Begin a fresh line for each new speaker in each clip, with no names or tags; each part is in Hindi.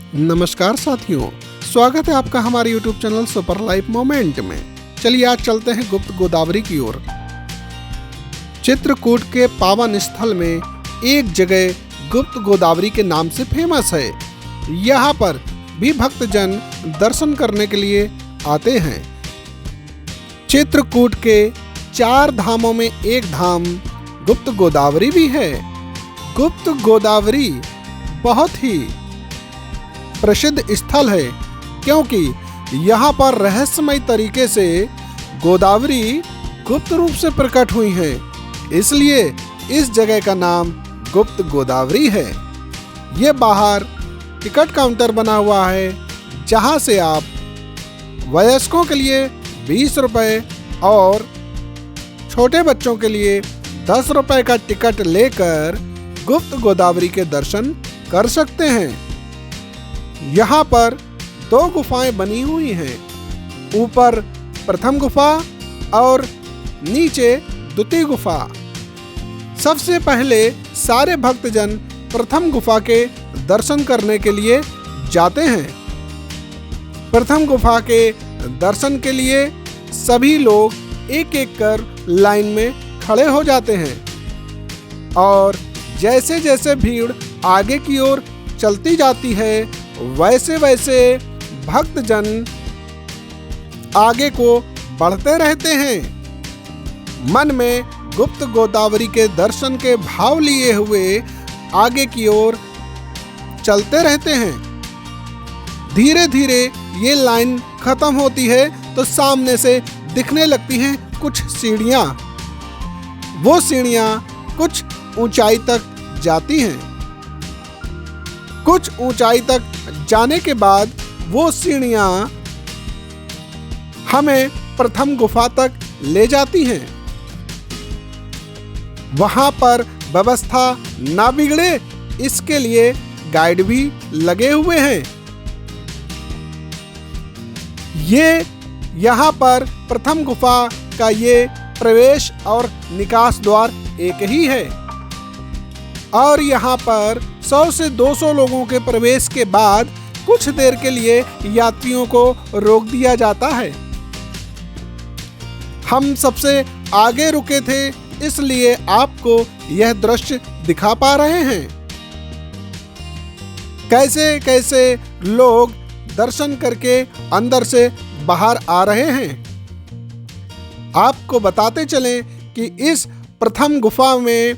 नमस्कार साथियों, स्वागत है आपका हमारे YouTube channel super life moment में। चलिए आज चलते हैं गुप्त गोदावरी की ओर। चित्रकूट के पावन स्थल में एक जगह गुप्त गोदावरी के नाम से फेमस है। यहाँ पर भी भक्तजन दर्शन करने के लिए आते हैं। चित्रकूट के 4 धामों में एक धाम गुप्त गोदावरी भी है। गुप्त गोदावरी बहुत ही प्रसिद्ध स्थल है क्योंकि यहाँ पर रहस्यमय तरीके से गोदावरी गुप्त रूप से प्रकट हुई है, इसलिए इस जगह का नाम गुप्त गोदावरी है। ये बाहर टिकट काउंटर बना हुआ है जहाँ से आप वयस्कों के लिए 20 रुपये और छोटे बच्चों के लिए 10 रुपये का टिकट लेकर गुप्त गोदावरी के दर्शन कर सकते हैं। यहाँ पर 2 गुफाएं बनी हुई हैं, ऊपर प्रथम गुफा और नीचे द्वितीय गुफा। सबसे पहले सारे भक्तजन प्रथम गुफा के दर्शन करने के लिए जाते हैं। प्रथम गुफा के दर्शन के लिए सभी लोग एक एक कर लाइन में खड़े हो जाते हैं और जैसे जैसे भीड़ आगे की ओर चलती जाती है वैसे वैसे भक्तजन आगे को बढ़ते रहते हैं। मन में गुप्त गोदावरी के दर्शन के भाव लिए हुए आगे की ओर चलते रहते हैं। धीरे धीरे ये लाइन खत्म होती है तो सामने से दिखने लगती हैं कुछ सीढ़ियाँ। वो सीढ़ियाँ कुछ ऊंचाई तक जाती हैं। कुछ ऊंचाई तक जाने के बाद वो सीढ़ियाँ हमें प्रथम गुफा तक ले जाती हैं। वहां पर व्यवस्था ना बिगड़े इसके लिए गाइड भी लगे हुए हैं। यहाँ पर प्रथम गुफा का ये प्रवेश और निकास द्वार एक ही है और यहाँ पर 100 से 200 लोगों के प्रवेश के बाद कुछ देर के लिए यात्रियों को रोक दिया जाता है। हम सबसे आगे रुके थे इसलिए आपको यह दृश्य दिखा पा रहे हैं। कैसे कैसे लोग दर्शन करके अंदर से बाहर आ रहे हैं। आपको बताते चलें कि इस प्रथम गुफा में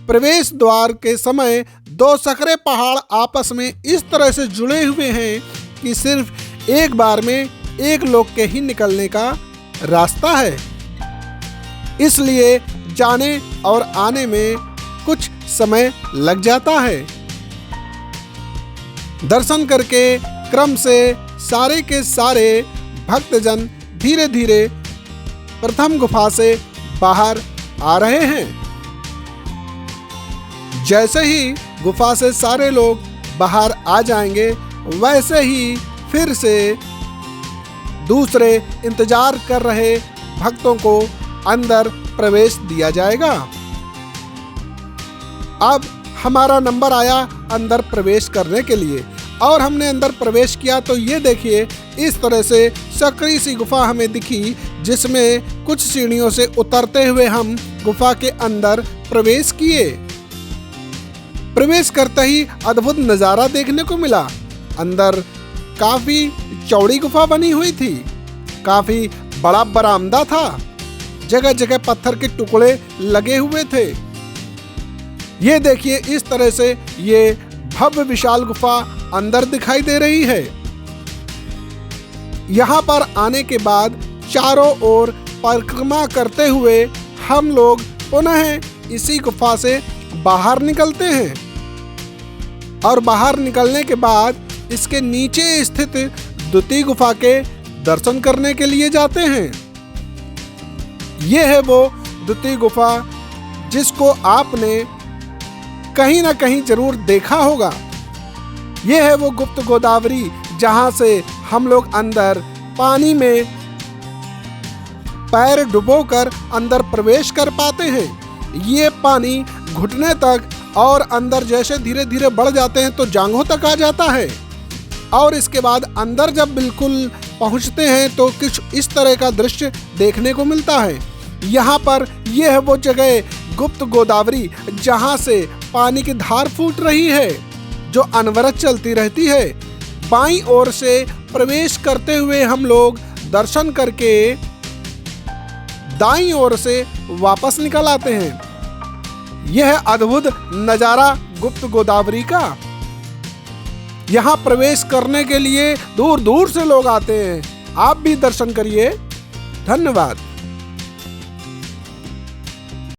प्रवेश द्वार के समय 2 सकरे पहाड़ आपस में इस तरह से जुड़े हुए हैं कि सिर्फ एक बार में एक लोग के ही निकलने का रास्ता है, इसलिए जाने और आने में कुछ समय लग जाता है। दर्शन करके क्रम से सारे के सारे भक्तजन धीरे धीरे प्रथम गुफा से बाहर आ रहे हैं। जैसे ही गुफा से सारे लोग बाहर आ जाएंगे वैसे ही फिर से दूसरे इंतजार कर रहे भक्तों को अंदर प्रवेश दिया जाएगा। अब हमारा नंबर आया अंदर प्रवेश करने के लिए और हमने अंदर प्रवेश किया तो ये देखिए इस तरह से सकरी सी गुफा हमें दिखी जिसमें कुछ सीढ़ियों से उतरते हुए हम गुफा के अंदर प्रवेश किए। प्रवेश करते ही अद्भुत नज़ारा देखने को मिला। अंदर काफी चौड़ी गुफा बनी हुई थी, काफी बड़ा बरामदा था, जगह जगह पत्थर के टुकड़े लगे हुए थे। ये देखिए इस तरह से ये भव्य विशाल गुफा अंदर दिखाई दे रही है। यहाँ पर आने के बाद चारों ओर परिक्रमा करते हुए हम लोग पुनः इसी गुफा से बाहर निकलते हैं और बाहर निकलने के बाद इसके नीचे स्थित द्वितीय गुफा के दर्शन करने के लिए जाते हैं। यह है वो द्वितीय गुफा जिसको आपने कहीं ना कहीं जरूर देखा होगा। यह है वो गुप्त गोदावरी जहां से हम लोग अंदर पानी में पैर डुबोकर अंदर प्रवेश कर पाते हैं। ये पानी घुटने तक और अंदर जैसे धीरे धीरे बढ़ जाते हैं तो जांघों तक आ जाता है। और इसके बाद अंदर जब बिल्कुल पहुंचते हैं तो कुछ इस तरह का दृश्य देखने को मिलता है। यहाँ पर यह है वो जगह गुप्त गोदावरी जहाँ से पानी की धार फूट रही है जो अनवरत चलती रहती है। बाईं ओर से प्रवेश करते हुए हम लोग दर्शन करके दाईं ओर से वापस निकल आते हैं। यह अद्भुत नजारा गुप्त गोदावरी का। यहाँ प्रवेश करने के लिए दूर दूर से लोग आते हैं। आप भी दर्शन करिए। धन्यवाद।